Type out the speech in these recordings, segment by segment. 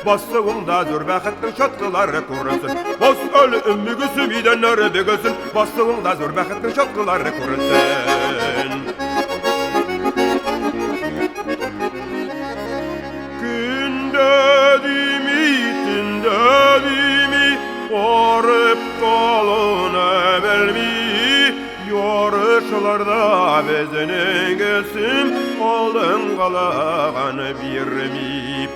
Bastığımda dur bəxtdən şatqıları kurulsun. Boz öl ümmügüsüm idenleri begülsün. Bastığımda dur bəxtdən şatqıları kurulsun. Gündədimi, tündədimi, orıp kalın əməlmi. Yarışlarda bezinin gözüm, aldın qalağan birimi.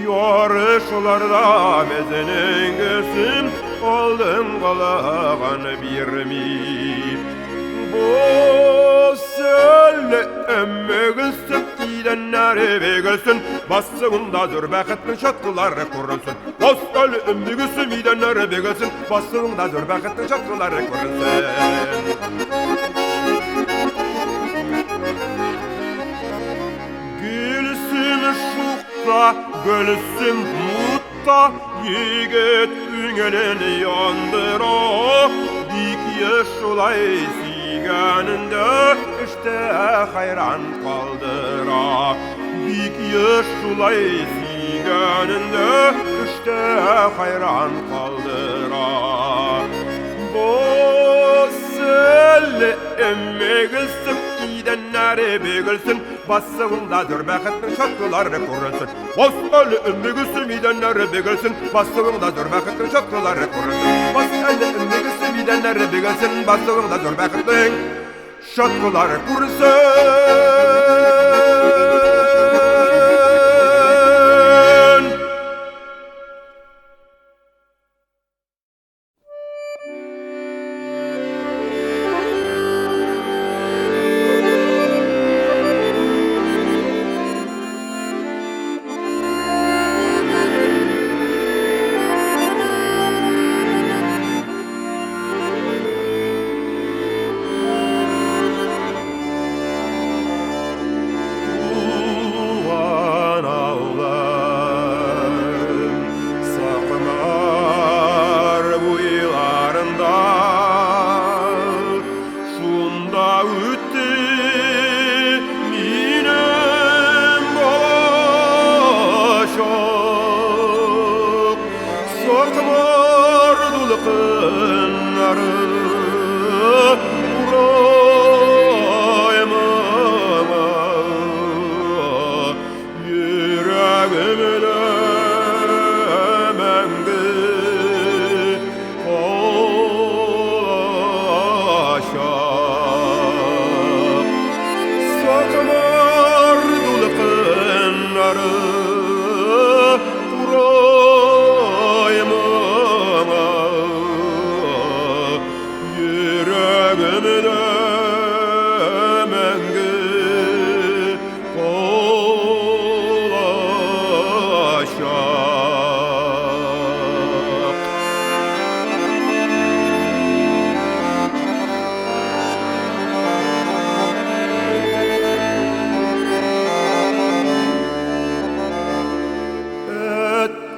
Yarışlarda bezinin gözüm, aldın qalağan birimi. Bu söyle emme gülsün, idenleri begülsün. Bastığımda dur bəxtdən şatqıları kurulsun. Bu söyle emme gülsün, idenleri begülsün. Bastığımda dur bəxtdən şatqıları kurulsun. Gülsün şuqda, gülsün mutta, yiğit üngelen yandıra. Dik yaşulay siganında, işte hayran kaldıra. Dik yaşulay siganında, işte hayran kaldıra. Bu söyle emme gülsün, idenleri begülsün. Bastığımda dur bəxtdən şatqıları kurulsun. Boz ölü ümmü gülsüm idenleri begülsün. Bastığımda dur bəxtdən şatqıları kurulsun. Boz ölü ümmü gülsüm idenleri begülsün. Bastığımda dur bəxtdən şatqıları kurulsun.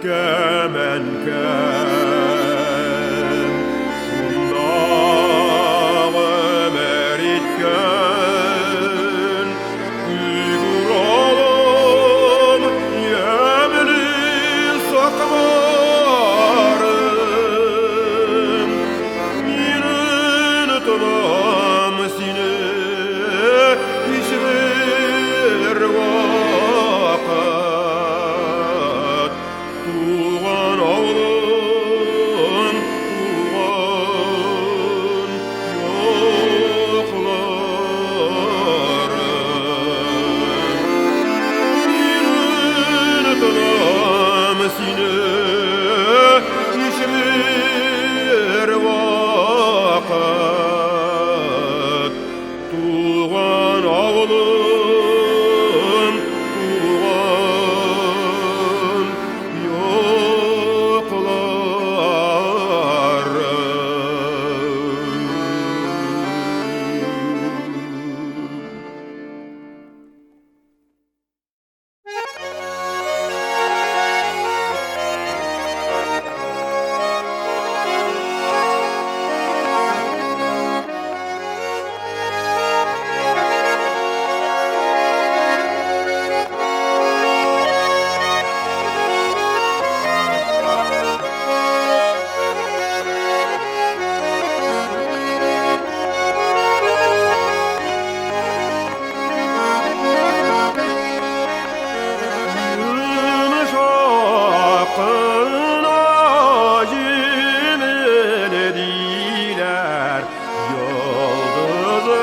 kemenken şundağı meritken uygur olun yemli sakvarım minin tunam sine hiçbir vakat tuğan oğlun tuğan yoklarım minin tunam sine hiçbir vakat tuğan oğlum tuğan yoklarım. Yumuşakına yinelediler yıldızlar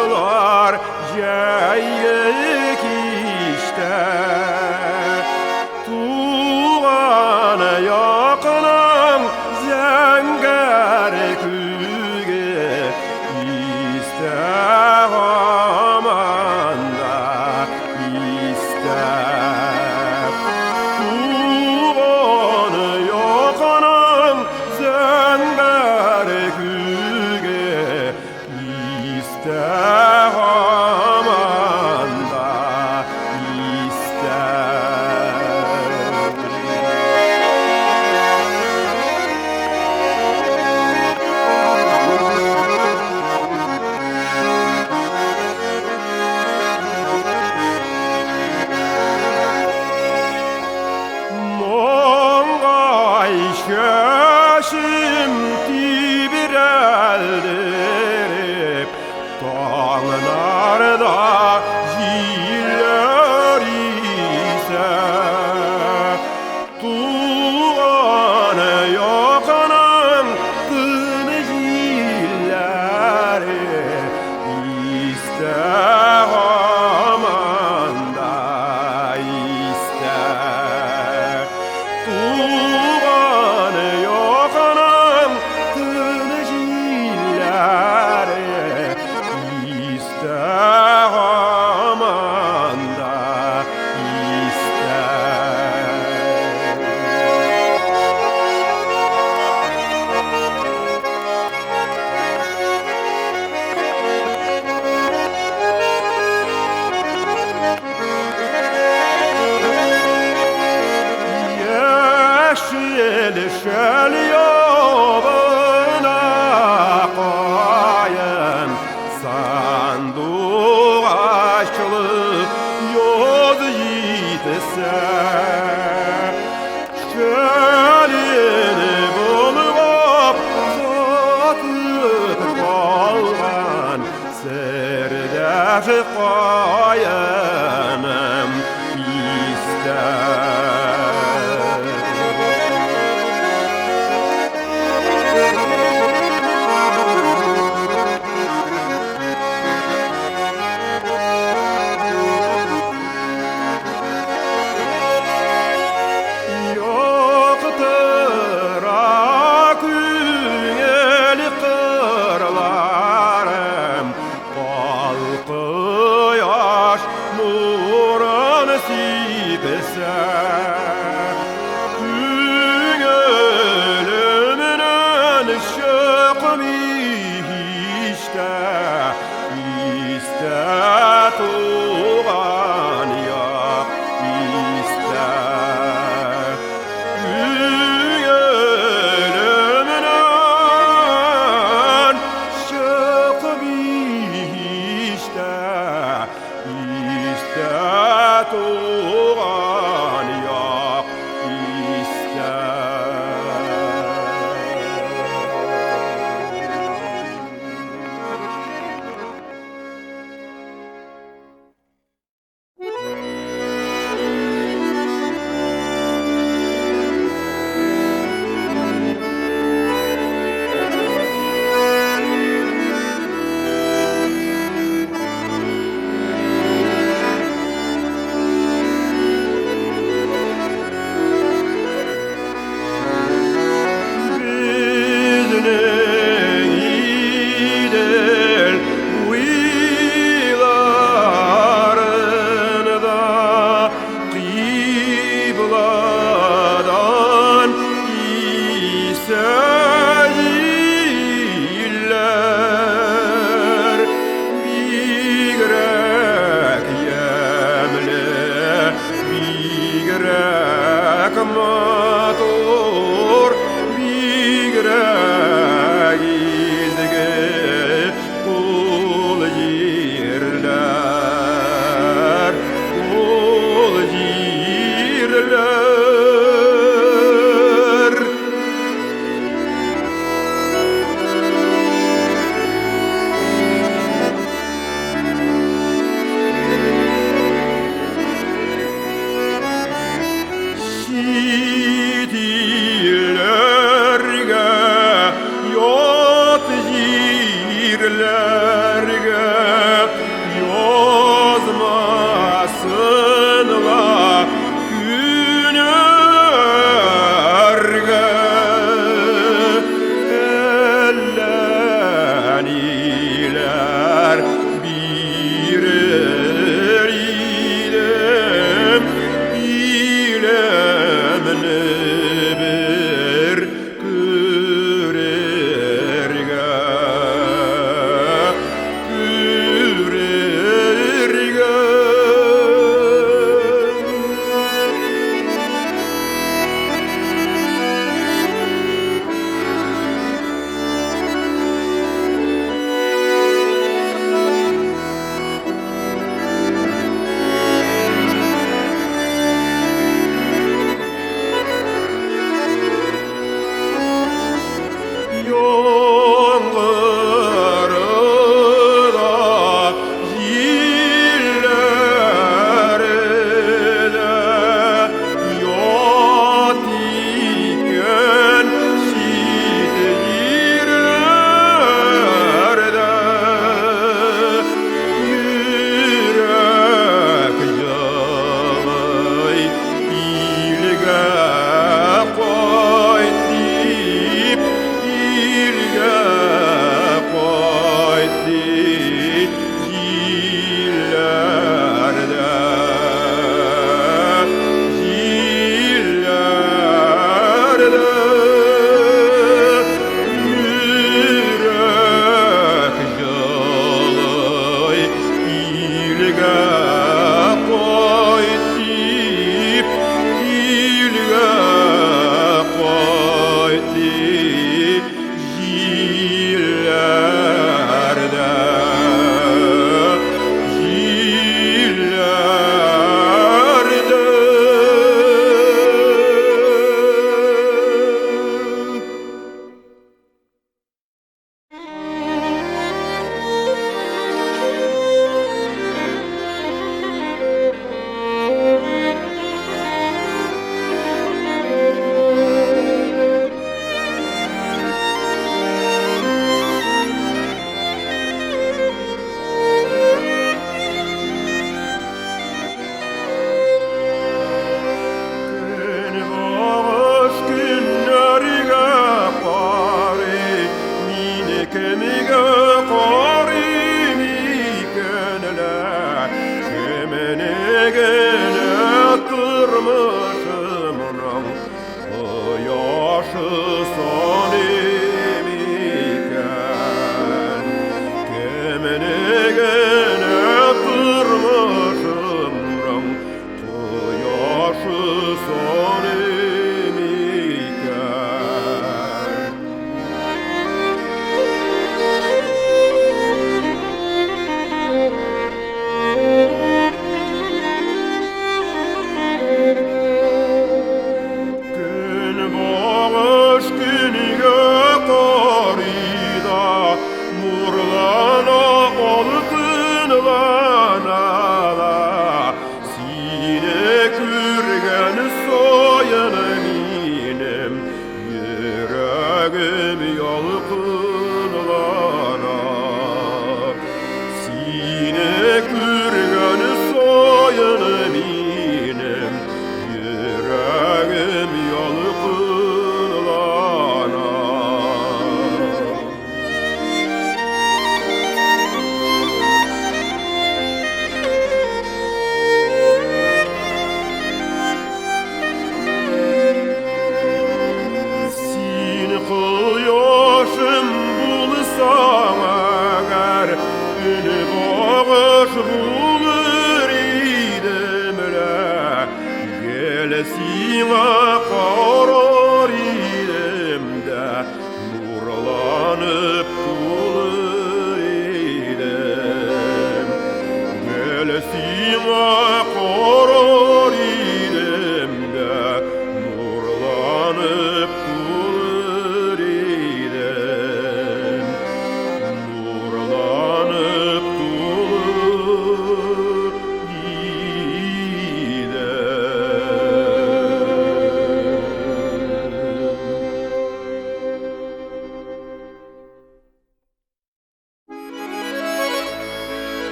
ceylek işte tuğana yakınım zenger küge iste amanda iste tuğanı yakınım zenger küge iste amanda iste. Mongay şeşim tibireldirip dağlarda jiller ise tuğanı yakınım tını jilleri iste amanda iste tuğanı yakınım tını jilleri iste amanda iste. Yeşil şel yoluna koyun sandık açılıp yol yitse şelini bulup satıp kalgan serdeş koyunum ister. Yoktur aküngeli kırlarım balkı yaş nuran sipese Günölümünün şıkmi işte iste tuğan ya iste tuğan yok ister.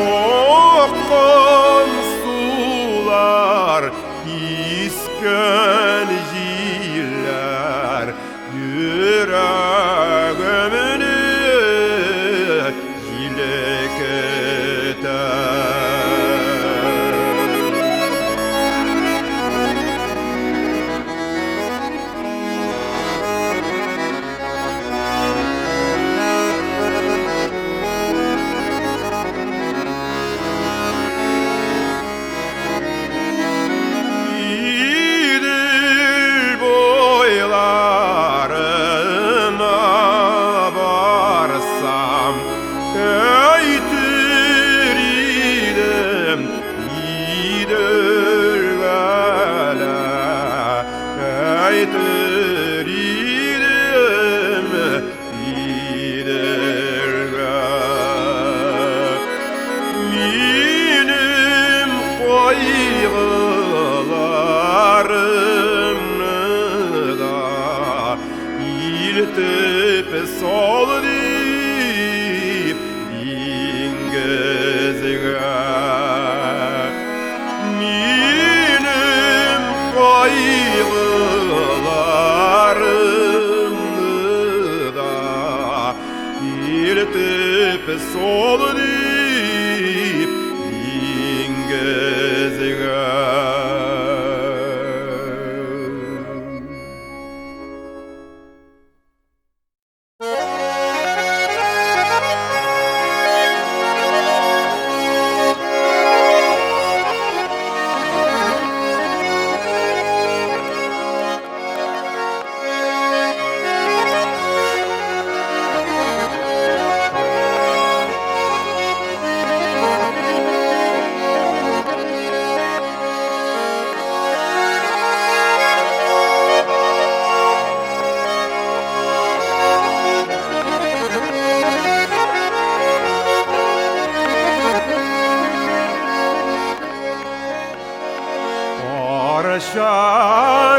Oqqan sular, isken jiller, yüreğimini jileketer. İdil boylarına varsam, eytir idim, idil gele, eytir idim, idil gele. Minim kaygılarımı da iltip sol deyip ingezge. Minim kaygılarımı da iltip sol deyip ingezge.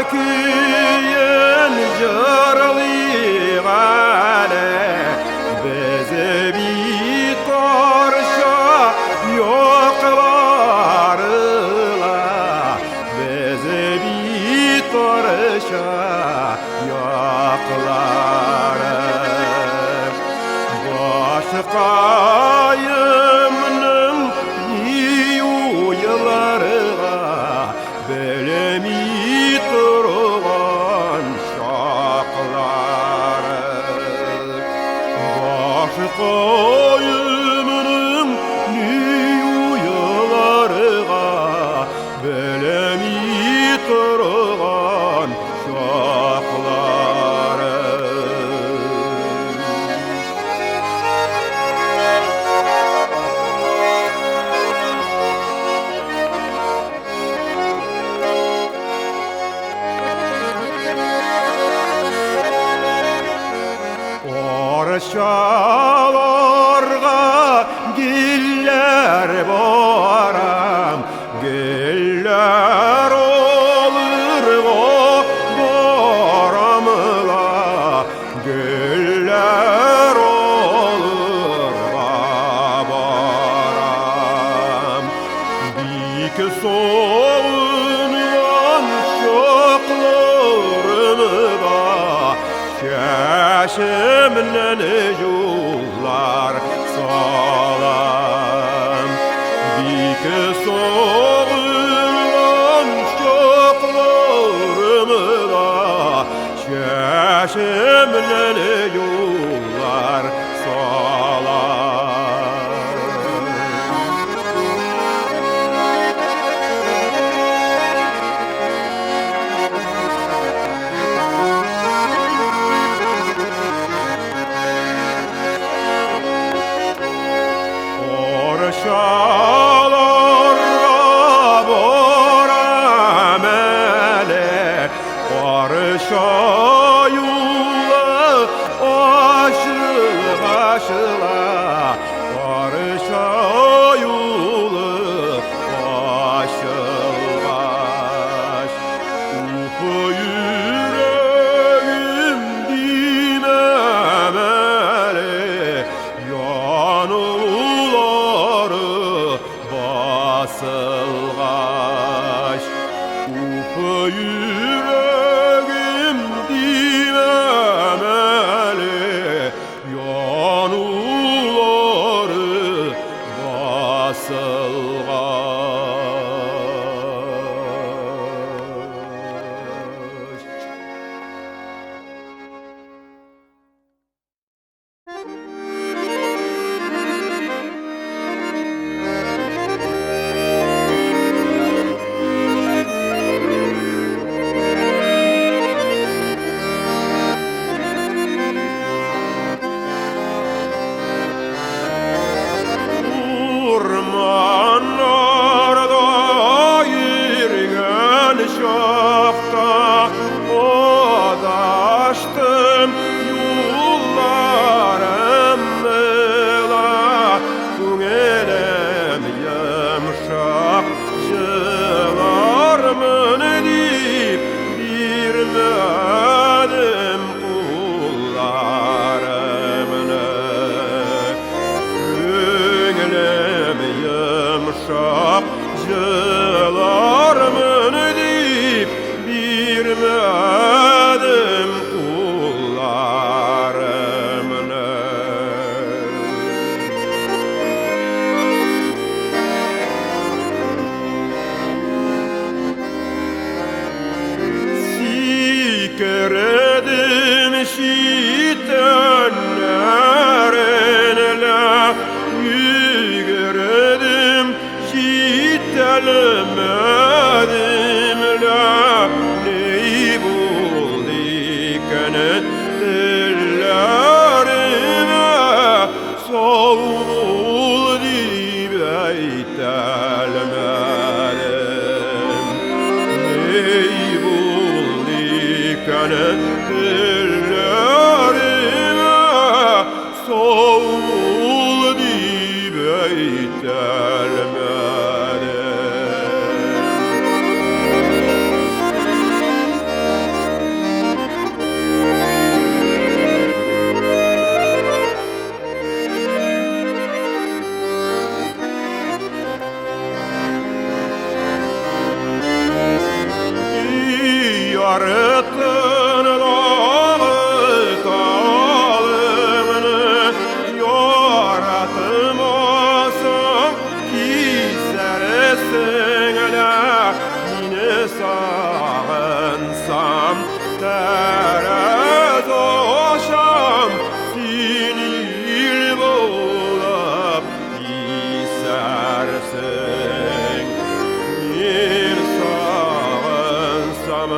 Şakıyen jarlı gale, bize bir torşa yoklarla, bize bir torşa yoklarla. Başkayımның iyi uyularga belemi turgan şakları. Başkayımның iyi uyularga belemi turgan şakları. Orşalarga giller boram, giller olur boramla, giller olur boram. Dik soğunan şoklarımı da çeşimden yollar salam. Dik soğunan şoklarımı da çeşimden yollar salam. Orşalarga boram ele, orşa yolla aşıla, orşa yolu aşılbaş. Ufu yüreğim dimemeli, yanılarım basılgaç. Ufu yüreğim dimemeli, yanıları basılgaç. Ormanlarda yürüyen şafta odaştım yollarımla, Günelem yumşak jılarımın deyip birmedim kullarımla. Günelem yumşak jılarımın deyip birmedim kullarımla. Sikeredim şitenlerine, yügeredim şitelmedim la. Ney buldu ikene dillerime, soğul deyip eytelmedim. Ney buldu ikene dillerime, soğul deyip eytelmedim. Yaratın dağıtalımını, yaratmasam kesersinle. Yine sağınsam terez oşam, seni yıl bulup kesersin. Bir sağınsam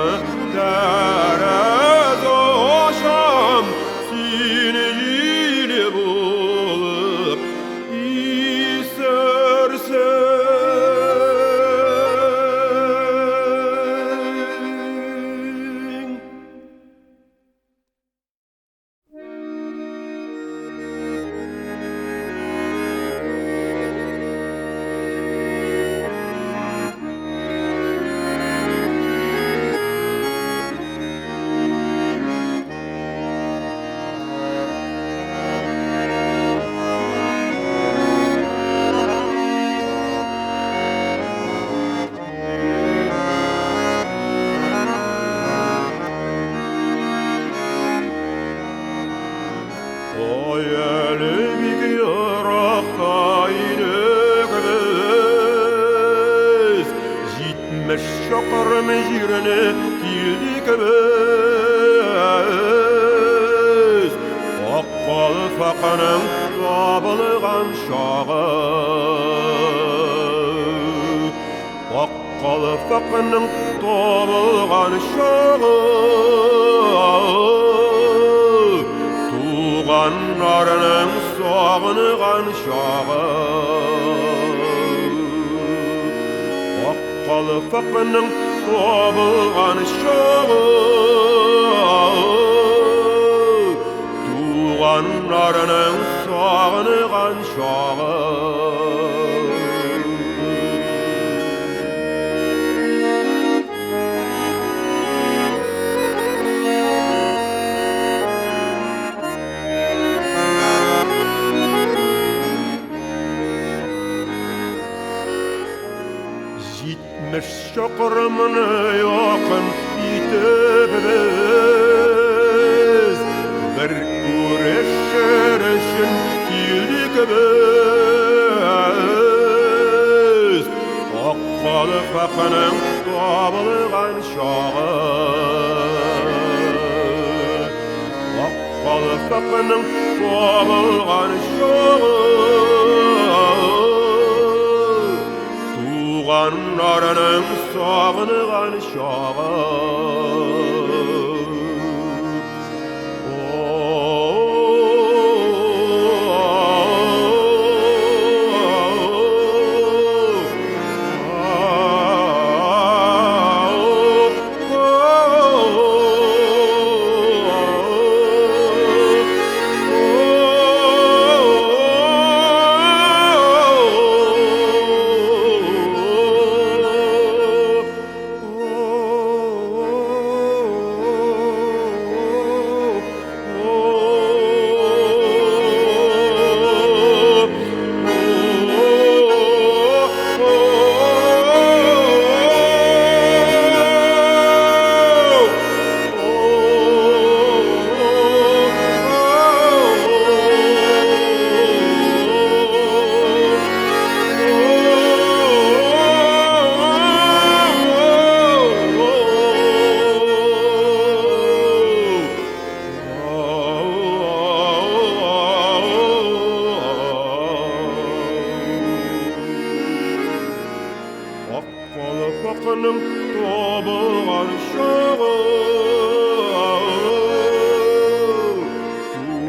terez oşam, seni yıl bulup kesersin. Oy elbik yırakta inekmiz, 70 şakırım jirine kildik biz. Oqqal faqanın tabılgan şağı, oqqal faqanın tabılgan şağı, tuğanlarının sağınıgan şağı. Oqqal faqanın tabılgan şağı, tuğanlarının sağınıgan şağı. Emmiş şokurumunu yakın itibimiz bir güreşer için kildik biz Akbalı fakının doğabılgan şağı Akbalı fakının doğabılgan şağı Tuğanlarının sağınıgan şağı Fakının doğabılgan şağı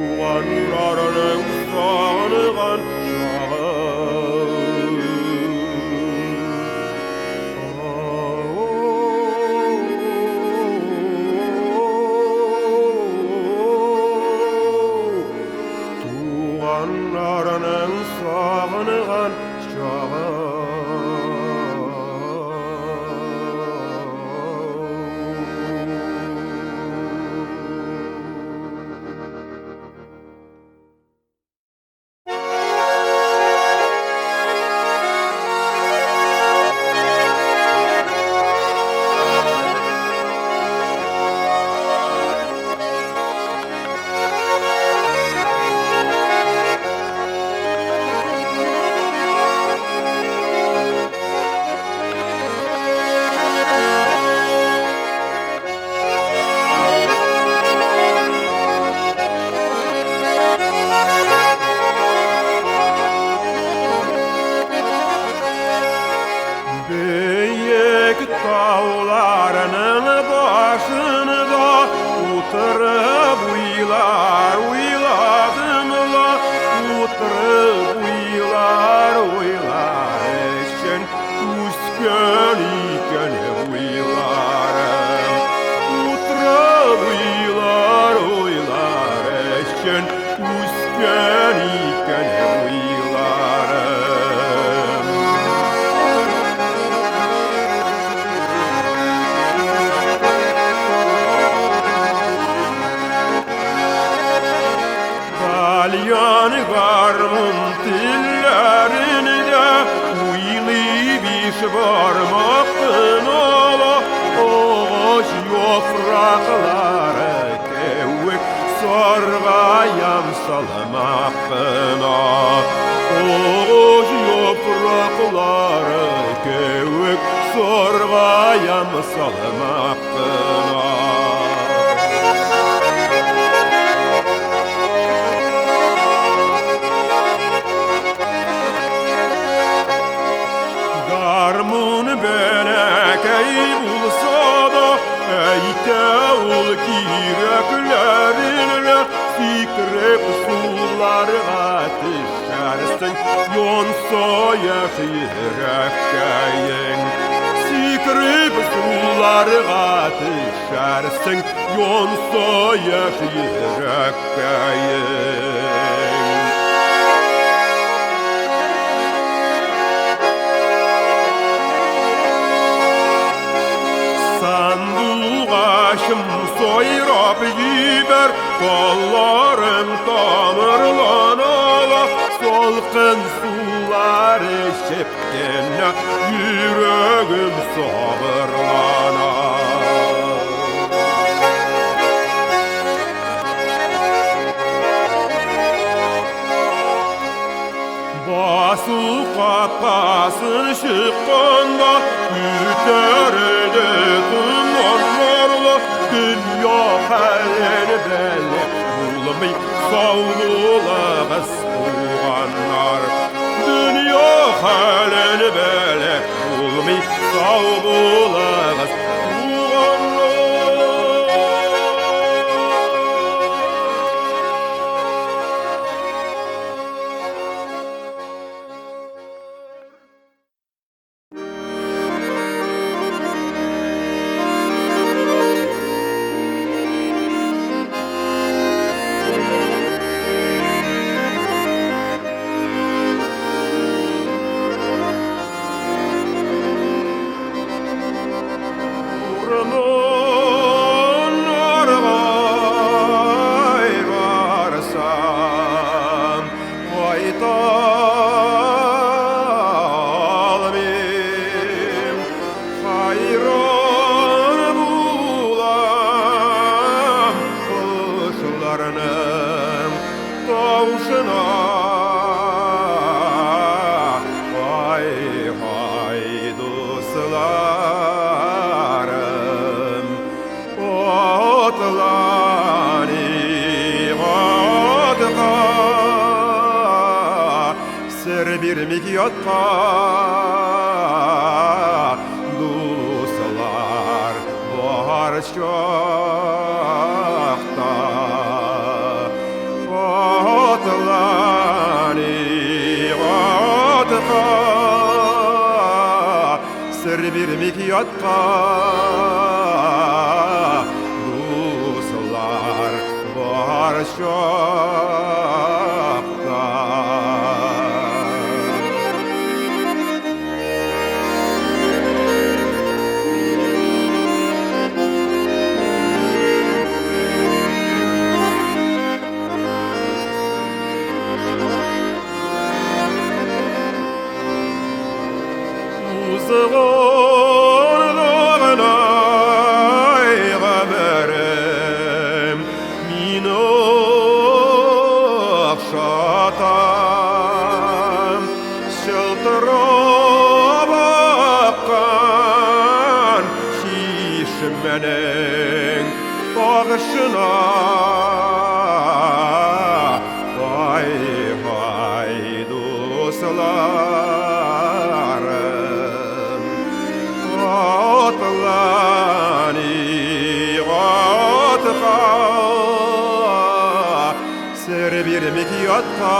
Tuğanlarının sağınıgan Tuğanlarının sağınıgan şağı Dağlarının başında oturup uyladım la Oturup uylar için Üskön iken uylarım Oturup uylar için Üskön iken Dalyan garmın dillerinde uyli bir varmakın ola Ağaç yaprakları kevik sargayam salmakın Ağaç yaprakları kevik sargayam salmakın Garmun belekey bulsa da eyte ol kireklerine Sikrep sularga düşersin Yonsa yaşayırekkeyin Sikrep sularga düşersin Yonsa yaşayırekkeyin Başım soyrap yiber kollarım tamirlanala Solkın sular şepkene yüreğim собырлана. Басу қапқасын шыққанда көтерілді тұман нұрлы, дүния хәлін бәле болмай саулылығыз туғандар. Дүния хәлін бәле болмай саулылығыз туғандар. Birmik yatqa dostlar var çokta, otlani otqa sır birmik yatqa dostlar var çokta. Mening bağışına vay vay dostlarım, otlani otqa ser birmik yatqa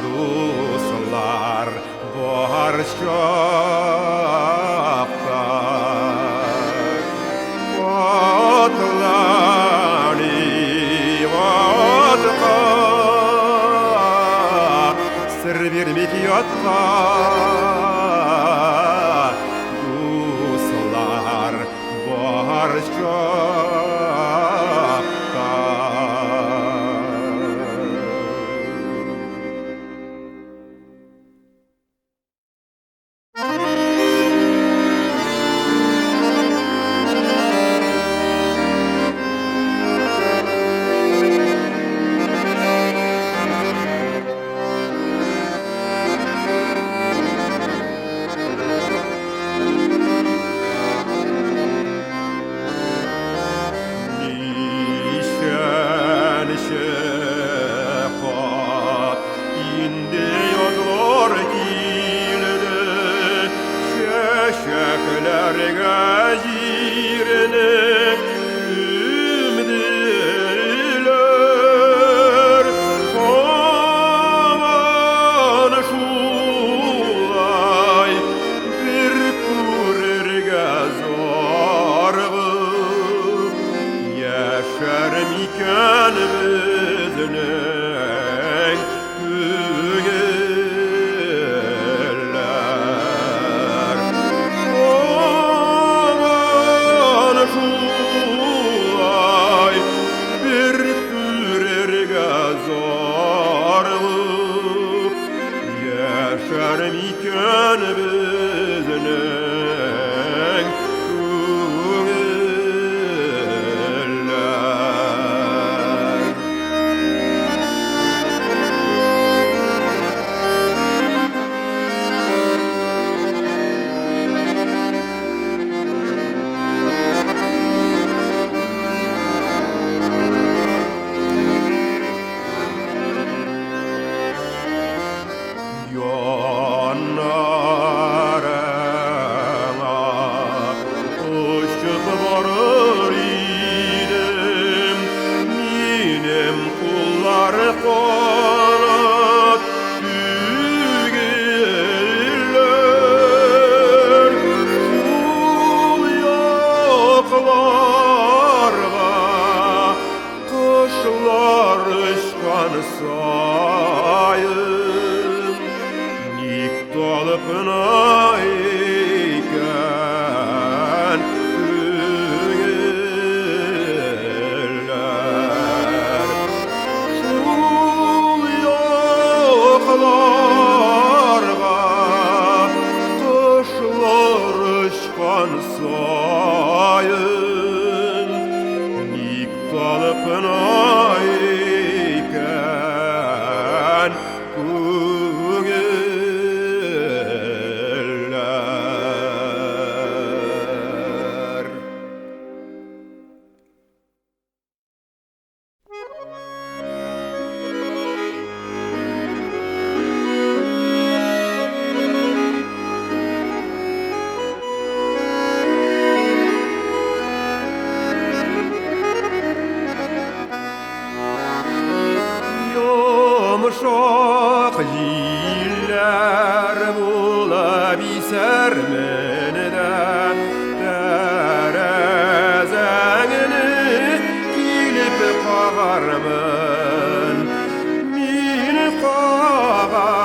dostlar var çokta. Birmik yatqa dostlar var çokta. pınayken güller şul yoklarga kışlar uçkan sayın niktalı pınayken güller. Yumuşak yiller bulabilser meneden terezengini kilip kavarmın mini kavarmın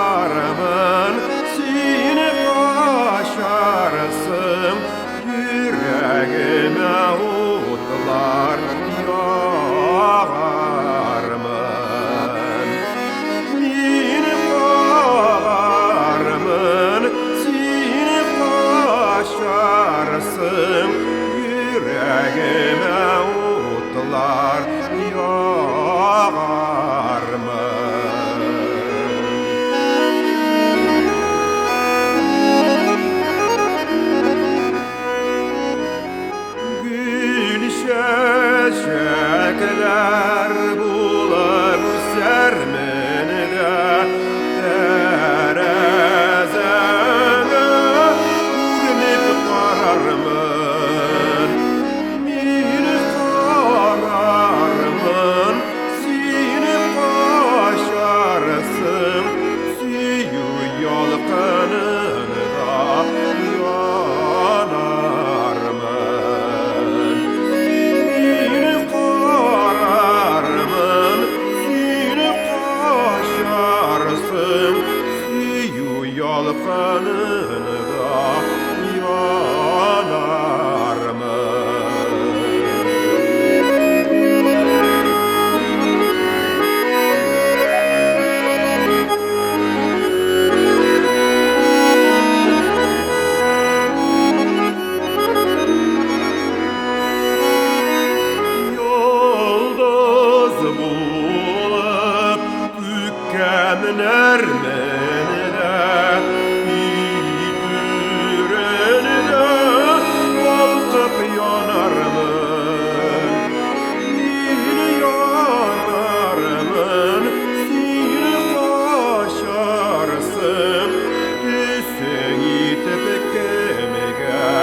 seni kaşarsın yüreğime utlar yağarmın mini kavarmın seni kaşarsın yüreğime utlar yağarmın. Gül çiçekler bular sermenede terezene uğrunip kararmın mini kararmın seni kaşarsın süyü yalqınında yanarmın mini kararmın seni kaşarsın süyü yalqınında yıldız bulup tükenir menide yüreğine balkıp yanarmın mini yanarmın seni kaşarsın düşsün yitip kemiğe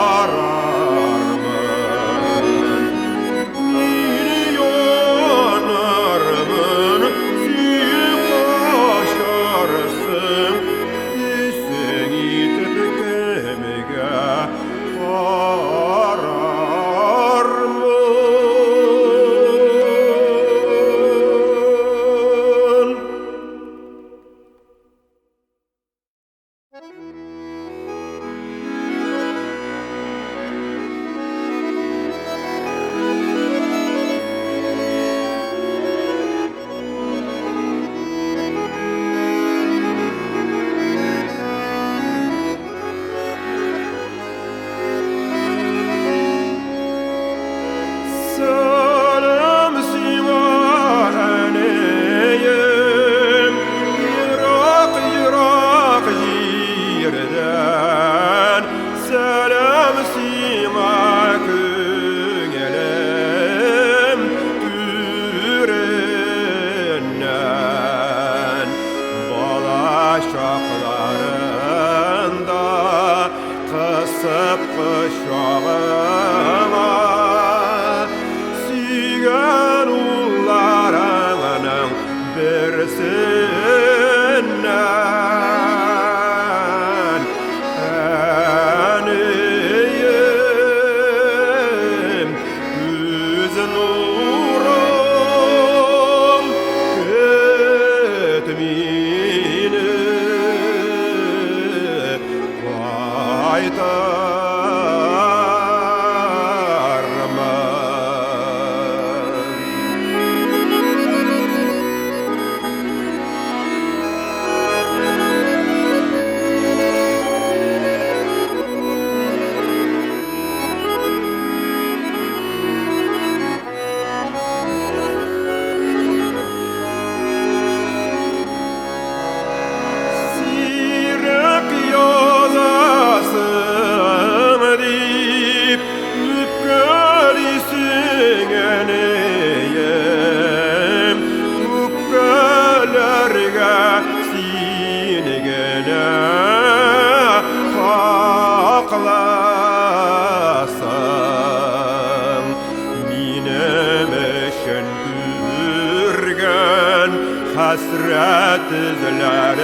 vararmın mini yanarmın seni tizlerinden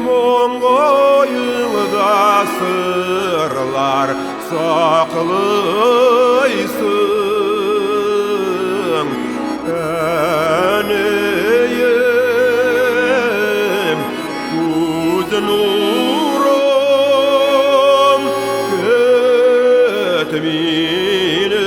Mon koyunda sırlar saklaysın Eneyim kuz nurum ketmine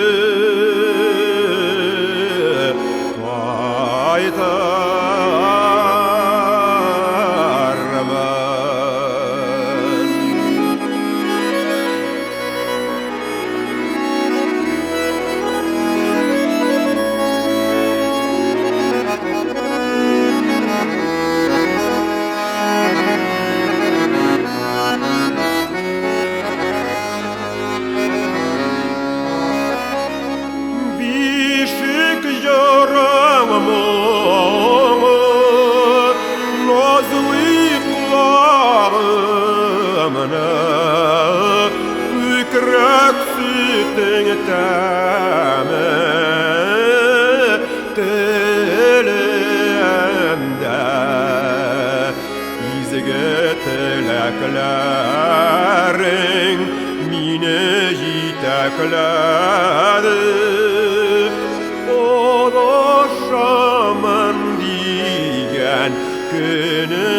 Tileklerin mine yitekledi Olaşamam diyen günü